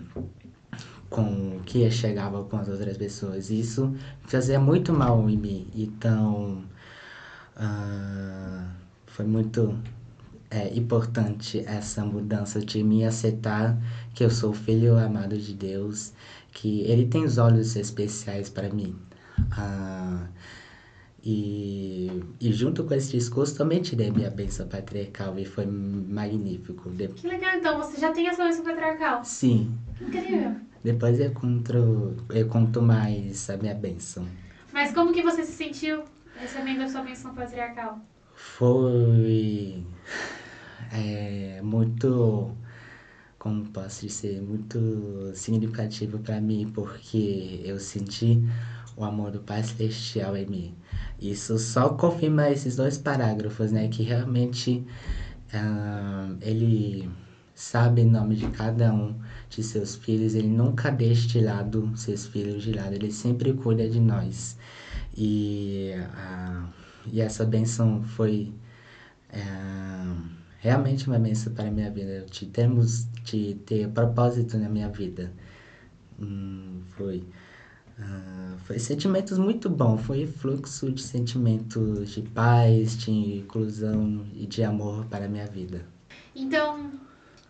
com o que chegava com as outras pessoas. Isso fazia muito mal em mim. Então, foi muito importante essa mudança de me aceitar que eu sou filho amado de Deus, que Ele tem os olhos especiais para mim. E junto com esse discurso também tirei minha bênção patriarcal e foi magnífico. Que legal, então você já tem a sua bênção patriarcal. Sim. Que incrível. Depois eu conto mais a minha bênção. Mas como que você se sentiu recebendo a sua bênção patriarcal? Foi muito, como posso dizer, muito significativo para mim, porque eu senti o amor do Pai Celestial em mim. Isso só confirma esses 2 parágrafos, né? Que realmente ele sabe o nome de cada um de seus filhos. Ele nunca deixa de lado seus filhos de lado. Ele sempre cuida de nós. E essa bênção foi realmente uma bênção para a minha vida. Temos de ter propósito na minha vida. Foi sentimentos muito bons. Foi fluxo de sentimentos de paz, de inclusão e de amor para a minha vida. Então,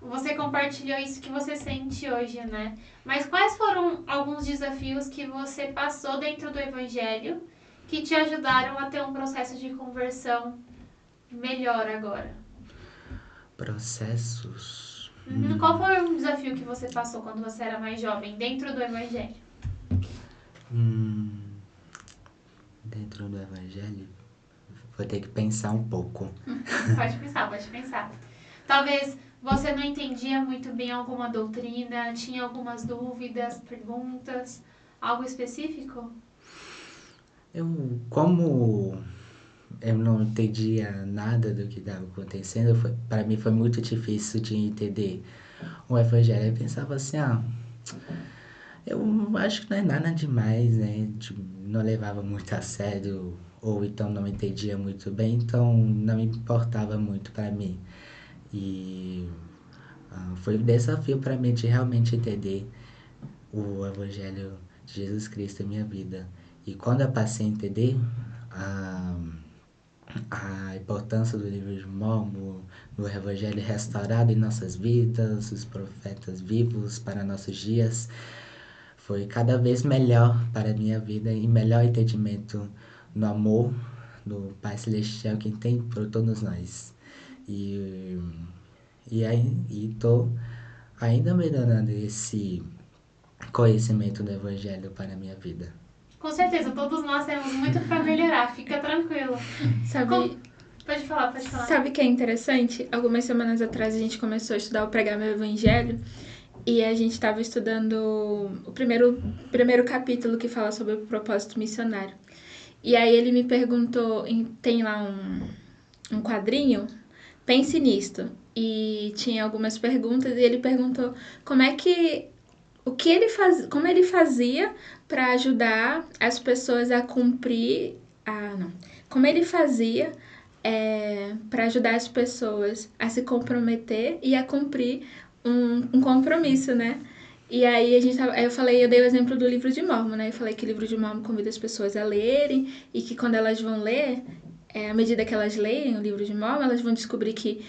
você compartilhou isso que você sente hoje, né? Mas quais foram alguns desafios que você passou dentro do Evangelho que te ajudaram a ter um processo de conversão melhor agora? Processos? Qual foi um desafio que você passou quando você era mais jovem dentro do Evangelho? Dentro do Evangelho, vou ter que pensar um pouco. Pode pensar. Talvez você não entendia muito bem alguma doutrina, tinha algumas dúvidas, perguntas, algo específico? Como eu não entendia nada do que estava acontecendo, para mim foi muito difícil de entender o Evangelho. Eu pensava assim, eu acho que não é nada demais, né? Não levava muito a sério, ou então não entendia muito bem, então não importava muito para mim. E foi um desafio para mim de realmente entender o Evangelho de Jesus Cristo em minha vida. E quando eu passei a entender a importância do livro de Mórmon, do Evangelho restaurado em nossas vidas, os profetas vivos para nossos dias, foi cada vez melhor para a minha vida e melhor entendimento no amor do Pai Celestial que tem por todos nós. E estou ainda melhorando esse conhecimento do Evangelho para a minha vida. Com certeza, todos nós temos muito para melhorar, fica tranquilo. Pode falar. Sabe o que é interessante? Algumas semanas atrás a gente começou a estudar o Pregar Meu Evangelho e a gente estava estudando o primeiro capítulo que fala sobre o propósito missionário. E aí ele me perguntou, tem lá um quadrinho, pense nisto. E tinha algumas perguntas e ele perguntou como ele fazia para ajudar as pessoas a cumprir, como ele fazia para ajudar as pessoas a se comprometer e a cumprir um compromisso, né? E aí eu dei o exemplo do livro de Mórmon, né? Eu falei que o livro de Mórmon convida as pessoas a lerem e que quando elas vão ler, à medida que elas leem o livro de Mórmon, elas vão descobrir que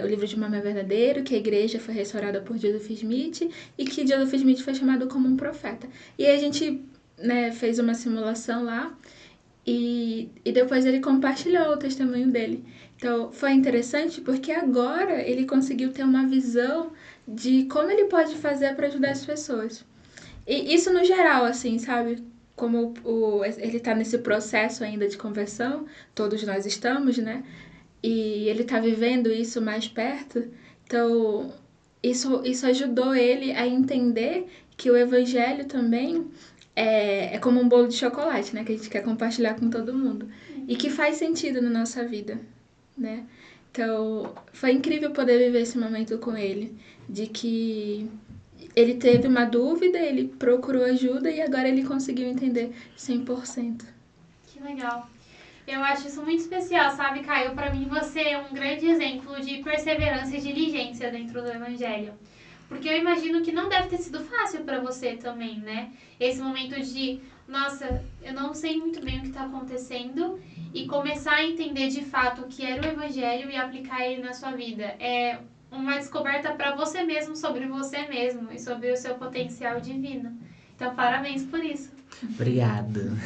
o livro de Mórmon é verdadeiro, que a igreja foi restaurada por Joseph Smith e que Joseph Smith foi chamado como um profeta. E aí a gente, né, fez uma simulação lá E depois ele compartilhou o testemunho dele. Então, foi interessante porque agora ele conseguiu ter uma visão de como ele pode fazer para ajudar as pessoas. E isso no geral, assim, sabe? Como ele tá nesse processo ainda de conversão, todos nós estamos, né? E ele tá vivendo isso mais perto. Então, isso ajudou ele a entender que o evangelho também é como um bolo de chocolate, né? Que a gente quer compartilhar com todo mundo. E que faz sentido na nossa vida, né? Então, foi incrível poder viver esse momento com ele. De que ele teve uma dúvida, ele procurou ajuda e agora ele conseguiu entender 100%. Que legal. Eu acho isso muito especial, sabe, Caio? Para mim, você é um grande exemplo de perseverança e diligência dentro do Evangelho. Porque eu imagino que não deve ter sido fácil para você também, né? Esse momento de, nossa, eu não sei muito bem o que está acontecendo e começar a entender de fato o que era o Evangelho e aplicar ele na sua vida. É uma descoberta para você mesmo sobre você mesmo e sobre o seu potencial divino. Então, parabéns por isso. Obrigado.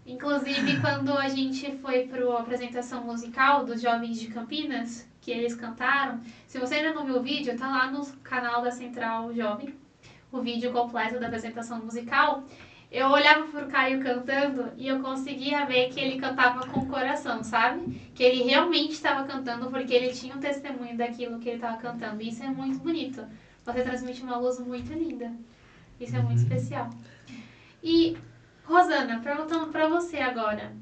Inclusive, quando a gente foi para a apresentação musical dos Jovens de Campinas, que eles cantaram, se você ainda não viu o vídeo, tá lá no canal da Central Jovem, o vídeo completo da apresentação musical. Eu olhava pro Caio cantando e eu conseguia ver que ele cantava com o coração, sabe? Que ele realmente estava cantando porque ele tinha um testemunho daquilo que ele estava cantando. E isso é muito bonito. Você transmite uma luz muito linda. Isso é muito especial. E, Rosana, perguntando para você agora,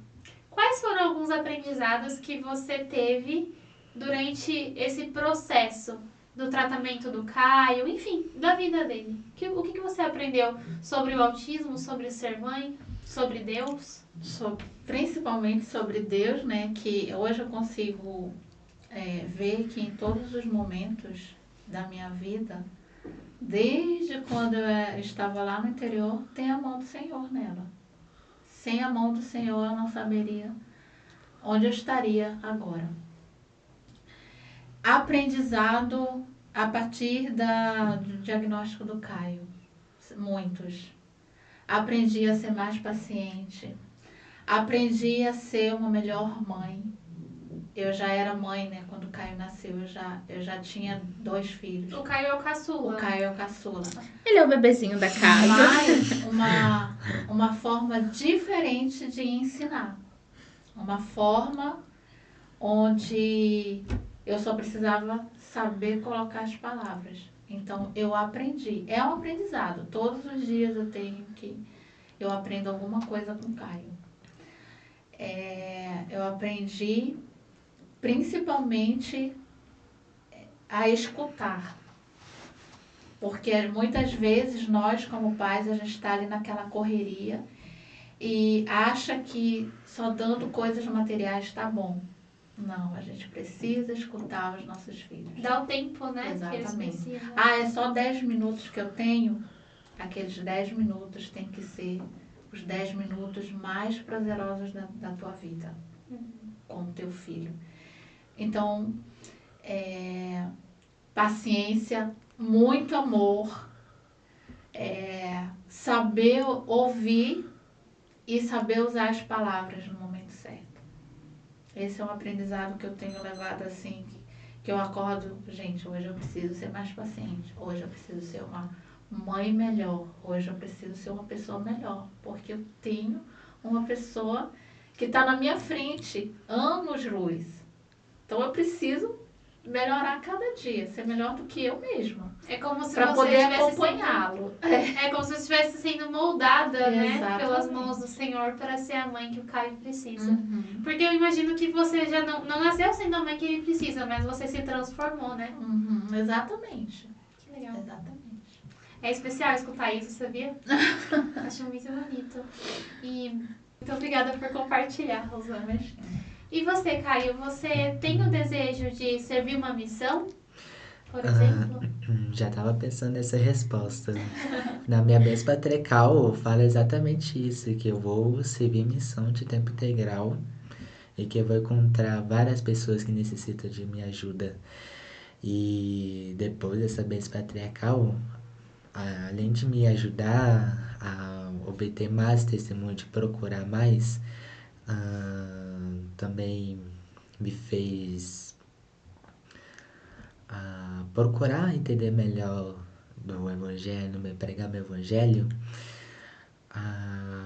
quais foram alguns aprendizados que você teve durante esse processo do tratamento do Caio, enfim, da vida dele? O que você aprendeu sobre o autismo, sobre ser mãe, sobre Deus? Principalmente sobre Deus, né? Que hoje eu consigo ver que em todos os momentos da minha vida, desde quando eu estava lá no interior, tem a mão do Senhor nela. Sem a mão do Senhor eu não saberia onde eu estaria agora. Aprendizado a partir do diagnóstico do Caio. Muitos. Aprendi a ser mais paciente. Aprendi a ser uma melhor mãe. Eu já era mãe, né? Quando o Caio nasceu, eu já tinha 2 filhos. O Caio é o caçula. O Caio é o caçula. Ele é o bebezinho da casa. Mas uma forma diferente de ensinar. Uma forma onde eu só precisava saber colocar as palavras. Então, eu aprendi. É um aprendizado. Todos os dias eu aprendo alguma coisa com o Caio. Eu aprendi principalmente a escutar. Porque muitas vezes nós, como pais, a gente está ali naquela correria e acha que só dando coisas materiais está bom. Não, a gente precisa escutar os nossos filhos. Dá o tempo, né? Exatamente. Que eles precisam. É só 10 minutos que eu tenho? Aqueles 10 minutos tem que ser os 10 minutos mais prazerosos da tua vida com o teu filho. Então, paciência, muito amor, saber ouvir e saber usar as palavras no momento certo. Esse é um aprendizado que eu tenho levado assim, que eu acordo, gente, hoje eu preciso ser mais paciente, hoje eu preciso ser uma mãe melhor, hoje eu preciso ser uma pessoa melhor, porque eu tenho uma pessoa que está na minha frente, anos-luz. Então eu preciso melhorar cada dia, ser melhor do que eu mesma. É como se para você poder estivesse acompanhá-lo. É como se você estivesse sendo moldada, né, Exatamente. pelas mãos do Senhor para ser a mãe que o Caio precisa. Uhum. Porque eu imagino que você já não nasceu sendo a mãe que ele precisa, mas você se transformou, né? Uhum. Exatamente. Que legal. Exatamente. É especial escutar isso, sabia? Acho muito bonito. E muito obrigada por compartilhar, Rosana. E você, Caio, você tem o desejo de servir uma missão, por exemplo? Já estava pensando nessa resposta. Na minha bênção patriarcal fala exatamente isso, que eu vou servir missão de tempo integral e que eu vou encontrar várias pessoas que necessitam de minha ajuda. E depois dessa bênção patriarcal, além de me ajudar a obter mais testemunho, de procurar mais, Também me fez procurar entender melhor do Evangelho, me pregar meu Evangelho,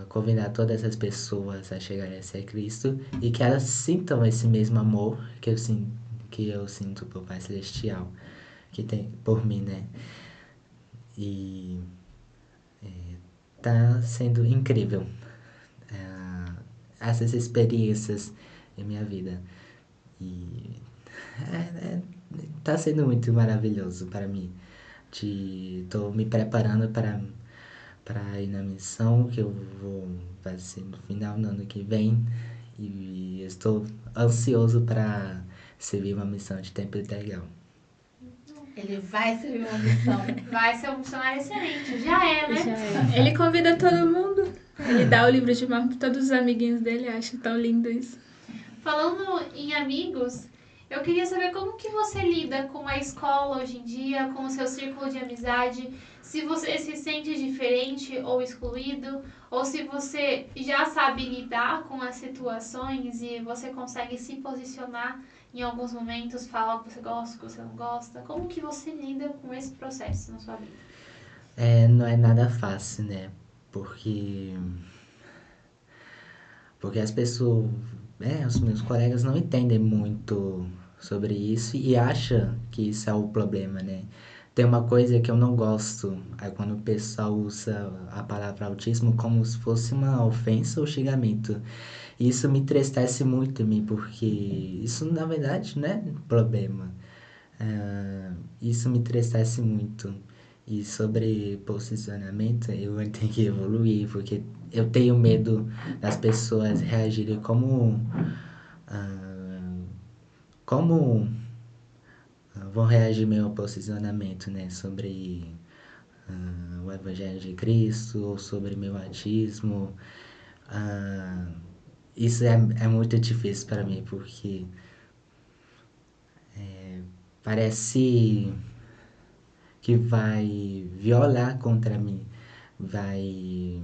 convidar todas essas pessoas a chegarem a ser Cristo e que elas sintam esse mesmo amor que eu sinto por Pai Celestial, que tem por mim, né? E tá sendo incrível essas experiências em minha vida. E tá sendo muito maravilhoso para mim. Tô me preparando para ir na missão que vai ser no final do ano que vem. E estou ansioso para servir uma missão de tempo integral. Ele vai servir uma missão. Vai ser um missionário excelente. Já é, né? Já é. Ele convida todo mundo. Ele dá o livro de mão para todos os amiguinhos dele. Acho tão lindo isso. Falando em amigos, eu queria saber como que você lida com a escola hoje em dia, com o seu círculo de amizade, se você se sente diferente ou excluído, ou se você já sabe lidar com as situações e você consegue se posicionar em alguns momentos, falar o que você gosta, o que você não gosta. Como que você lida com esse processo na sua vida? Não é nada fácil, né? Porque as pessoas, os meus colegas não entendem muito sobre isso e acham que isso é o problema, né? Tem uma coisa que eu não gosto, é quando o pessoal usa a palavra autismo como se fosse uma ofensa ou xingamento. Isso me entristece muito em mim, porque isso na verdade não é problema. Isso me entristece muito. E sobre posicionamento, eu tenho que evoluir, porque eu tenho medo das pessoas reagirem como vão reagir meu posicionamento, né, sobre o Evangelho de Cristo, ou sobre meu autismo. Isso é muito difícil para mim, porque parece que vai violar contra mim, vai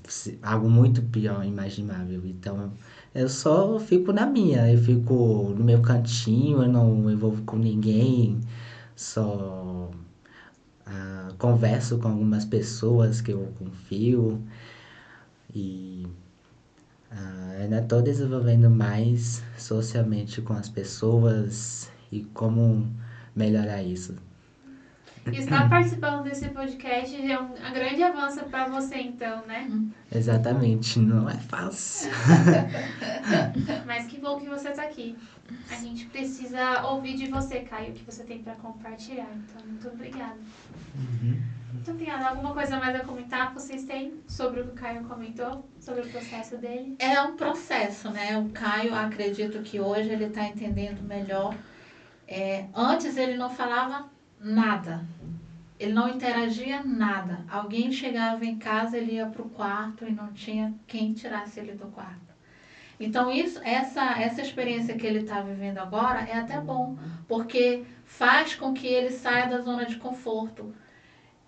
ser algo muito pior, imaginável. Então, eu só fico na minha, eu fico no meu cantinho, eu não me envolvo com ninguém, só converso com algumas pessoas que eu confio e ainda estou desenvolvendo mais socialmente com as pessoas e como melhorar isso. Estar participando desse podcast é um grande avanço para você, então, né? Exatamente, não é fácil. Mas que bom que você está aqui. A gente precisa ouvir de você, Caio, o que você tem para compartilhar. Então, muito obrigada. Muito obrigada. Alguma coisa mais a comentar que vocês têm sobre o que o Caio comentou? Sobre o processo dele? É um processo, né? O Caio, acredito que hoje ele está entendendo melhor. Antes ele não falava nada. Ele não interagia nada. Alguém chegava em casa, ele ia para o quarto e não tinha quem tirasse ele do quarto. Então, essa experiência que ele está vivendo agora é até bom, porque faz com que ele saia da zona de conforto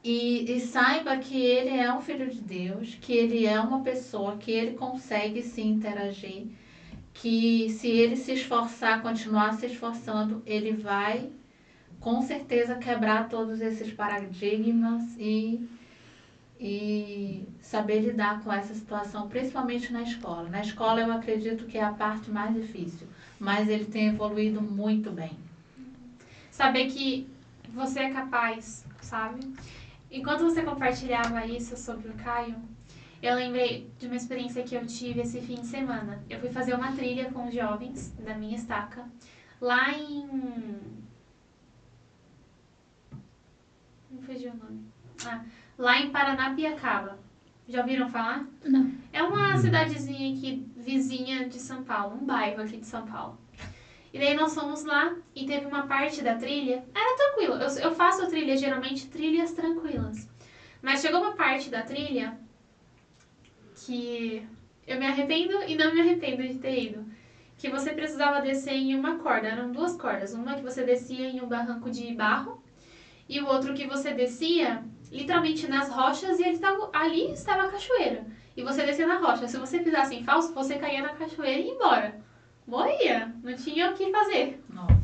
e saiba que ele é um filho de Deus, que ele é uma pessoa, que ele consegue se interagir, que se ele se esforçar, continuar se esforçando, ele vai com certeza quebrar todos esses paradigmas e saber lidar com essa situação, principalmente na escola. Na escola eu acredito que é a parte mais difícil, mas ele tem evoluído muito bem. Saber que você é capaz, sabe? Enquanto você compartilhava isso sobre o Caio, eu lembrei de uma experiência que eu tive esse fim de semana. Eu fui fazer uma trilha com os jovens da minha estaca, lá em... Não fugiu o nome. Lá em Paranapiacaba. Já ouviram falar? Não. É uma cidadezinha aqui, vizinha de São Paulo, um bairro aqui de São Paulo. E daí nós fomos lá e teve uma parte da trilha, era tranquilo, eu faço trilha, geralmente trilhas tranquilas. Mas chegou uma parte da trilha que eu me arrependo e não me arrependo de ter ido. Que você precisava descer em uma corda, eram duas cordas. Uma que você descia em um barranco de barro e o outro que você descia literalmente nas rochas e ali estava a cachoeira. E você descia na rocha. Se você pisasse em falso, você caía na cachoeira e ia embora. Morria. Não tinha o que fazer. Nossa.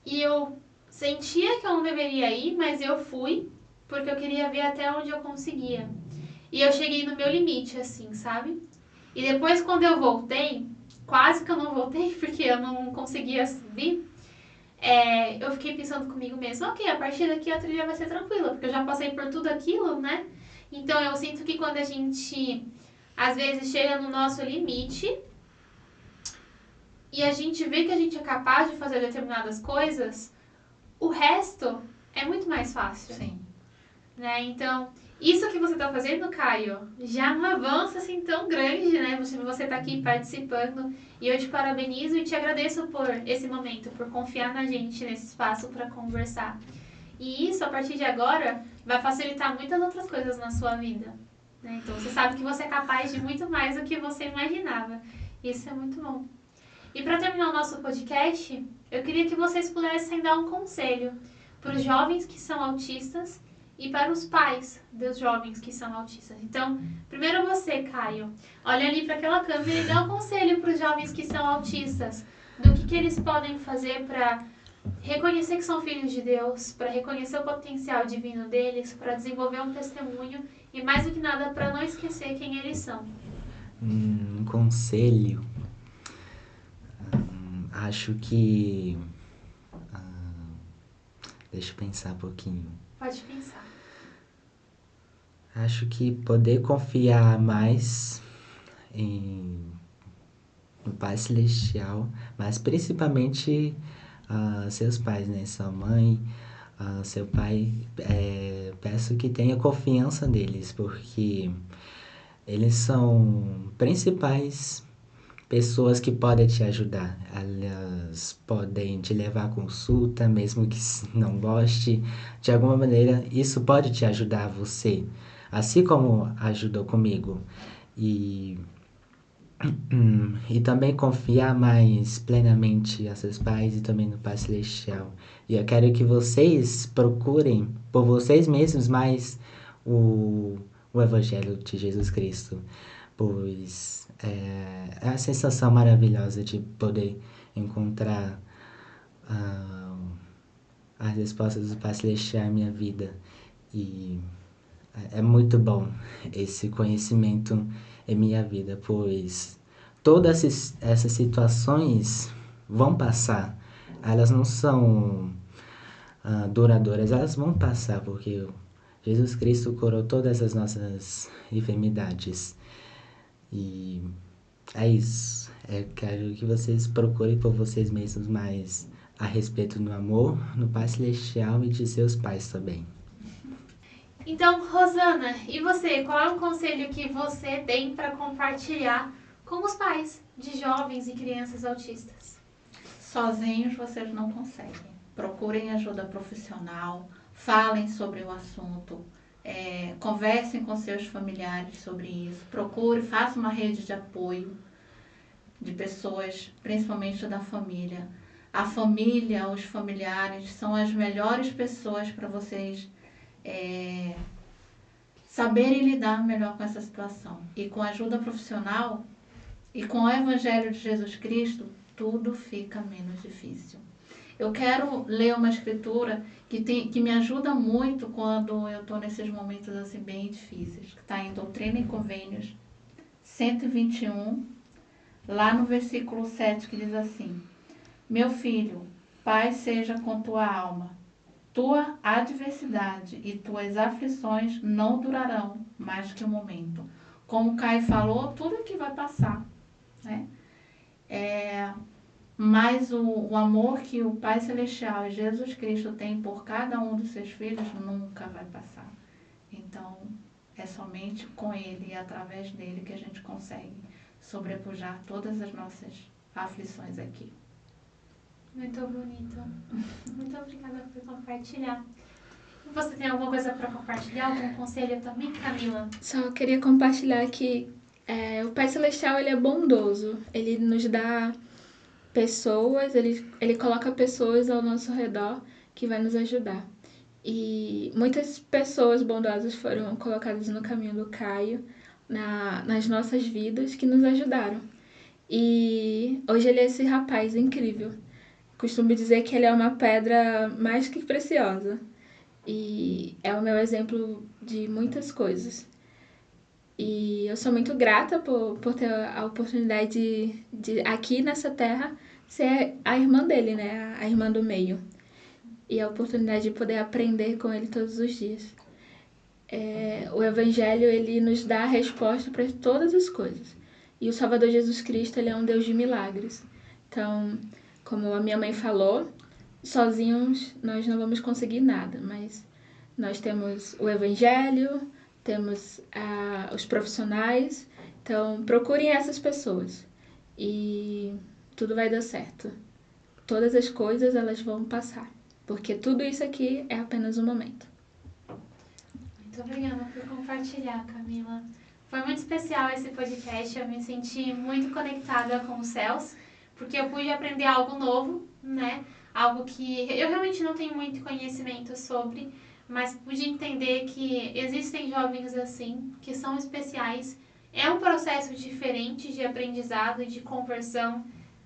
E eu sentia que eu não deveria ir, mas eu fui, porque eu queria ver até onde eu conseguia. E eu cheguei no meu limite, assim, sabe? E depois, quando eu voltei, quase que eu não voltei, porque eu não conseguia subir, eu fiquei pensando comigo mesma, ok, a partir daqui a trilha vai ser tranquila, porque eu já passei por tudo aquilo, né? Então, eu sinto que quando a gente, às vezes, chega no nosso limite e a gente vê que a gente é capaz de fazer determinadas coisas, o resto é muito mais fácil. Sim. Né? Então, isso que você está fazendo, Caio, já é um avanço assim tão grande, né? Você está aqui participando e eu te parabenizo e te agradeço por esse momento, por confiar na gente nesse espaço para conversar. E isso, a partir de agora, vai facilitar muitas outras coisas na sua vida. Né? Então, você sabe que você é capaz de muito mais do que você imaginava. Isso é muito bom. E para terminar o nosso podcast, eu queria que vocês pudessem dar um conselho para os jovens que são autistas e para os pais dos jovens que são autistas. Então, primeiro você, Caio, olha ali para aquela câmera e dá um conselho para os jovens que são autistas do que eles podem fazer para reconhecer que são filhos de Deus, para reconhecer o potencial divino deles, para desenvolver um testemunho e, mais do que nada, para não esquecer quem eles são. Um conselho. Acho que... deixa eu pensar um pouquinho. Pode pensar. Acho que poder confiar mais no Pai Celestial, mas principalmente seus pais, né? Sua mãe, seu pai, peço que tenha confiança neles, porque eles são principais pessoas que podem te ajudar. Elas podem te levar à consulta, mesmo que não goste. De alguma maneira, isso pode te ajudar você, assim como ajudou comigo. E também confiar mais plenamente a seus pais e também no Pai Celestial. E eu quero que vocês procurem por vocês mesmos mais o Evangelho de Jesus Cristo, pois é a sensação maravilhosa de poder encontrar as respostas do Pai Celestial em minha vida. E é muito bom esse conhecimento em minha vida, pois todas essas situações vão passar. Elas não são duradouras, elas vão passar, porque Jesus Cristo curou todas as nossas enfermidades. E é isso. Eu quero que vocês procurem por vocês mesmos mais a respeito do amor, no Pai Celestial e de seus pais também. Então, Rosana, e você? Qual é o conselho que você tem para compartilhar com os pais de jovens e crianças autistas? Sozinhos vocês não conseguem. Procurem ajuda profissional, falem sobre o assunto, conversem com seus familiares sobre isso, façam uma rede de apoio de pessoas, principalmente da família. A família, os familiares são as melhores pessoas para vocês saberem lidar melhor com essa situação. E com a ajuda profissional e com o Evangelho de Jesus Cristo, tudo fica menos difícil. Eu quero ler uma escritura que me ajuda muito quando eu estou nesses momentos assim bem difíceis, que está em Doutrina e Convênios 121, lá no versículo 7, que diz assim: Meu filho, paz seja com tua alma. Tua adversidade e tuas aflições não durarão mais que um momento. Como o Caio falou, tudo aqui vai passar, né? Mas o amor que o Pai Celestial e Jesus Cristo tem por cada um dos seus filhos nunca vai passar. Então, é somente com Ele e através dele que a gente consegue sobrepujar todas as nossas aflições aqui. Muito bonito. Muito obrigada por compartilhar. Você tem alguma coisa para compartilhar? Algum conselho também, Camila? Só queria compartilhar que o Pai Celestial, ele é bondoso. Ele nos dá pessoas, ele coloca pessoas ao nosso redor que vai nos ajudar. E muitas pessoas bondosas foram colocadas no caminho do Caio, nas nossas vidas, que nos ajudaram. E hoje ele é esse rapaz incrível. Costumo dizer que ele é uma pedra mais que preciosa. E é o meu exemplo de muitas coisas. E eu sou muito grata por ter a oportunidade de aqui nessa terra, ser a irmã dele, né? A irmã do meio. E a oportunidade de poder aprender com ele todos os dias. O Evangelho, ele nos dá a resposta para todas as coisas. E o Salvador Jesus Cristo, ele é um Deus de milagres. Então, como a minha mãe falou, sozinhos nós não vamos conseguir nada, mas nós temos o Evangelho, temos os profissionais, então procurem essas pessoas e tudo vai dar certo. Todas as coisas, elas vão passar, porque tudo isso aqui é apenas um momento. Muito obrigada por compartilhar, Camila. Foi muito especial esse podcast, eu me senti muito conectada com os céus, porque eu pude aprender algo novo, né? Algo que eu realmente não tenho muito conhecimento sobre, mas pude entender que existem jovens assim, que são especiais. É um processo diferente de aprendizado e de conversão,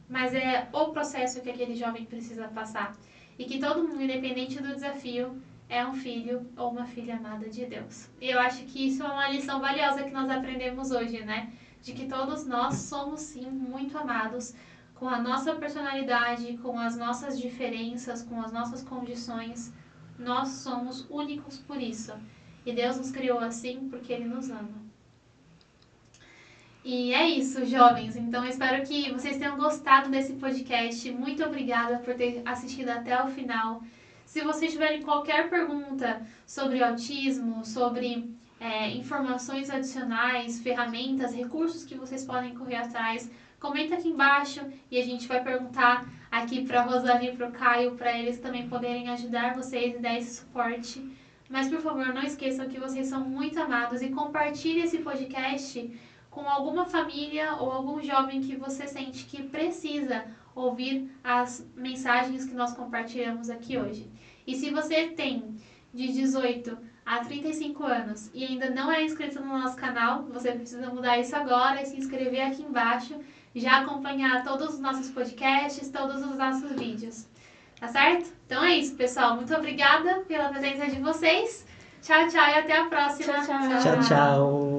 mas é o processo que aquele jovem precisa passar. E que todo mundo, independente do desafio, é um filho ou uma filha amada de Deus. E eu acho que isso é uma lição valiosa que nós aprendemos hoje, né? De que todos nós somos, sim, muito amados, com a nossa personalidade, com as nossas diferenças, com as nossas condições. Nós somos únicos por isso. E Deus nos criou assim porque Ele nos ama. E é isso, jovens. Então, eu espero que vocês tenham gostado desse podcast. Muito obrigada por ter assistido até o final. Se vocês tiverem qualquer pergunta sobre autismo, sobre informações adicionais, ferramentas, recursos que vocês podem correr atrás, comenta aqui embaixo e a gente vai perguntar aqui para a Rosane e para o Caio, para eles também poderem ajudar vocês e dar esse suporte. Mas, por favor, não esqueçam que vocês são muito amados e compartilhe esse podcast com alguma família ou algum jovem que você sente que precisa ouvir as mensagens que nós compartilhamos aqui hoje. E se você tem de 18 a 35 anos e ainda não é inscrito no nosso canal, você precisa mudar isso agora e se inscrever aqui embaixo, já acompanhar todos os nossos podcasts, todos os nossos vídeos. Tá certo? Então é isso, pessoal. Muito obrigada pela presença de vocês. Tchau, tchau e até a próxima. Tchau, tchau. Tchau, tchau.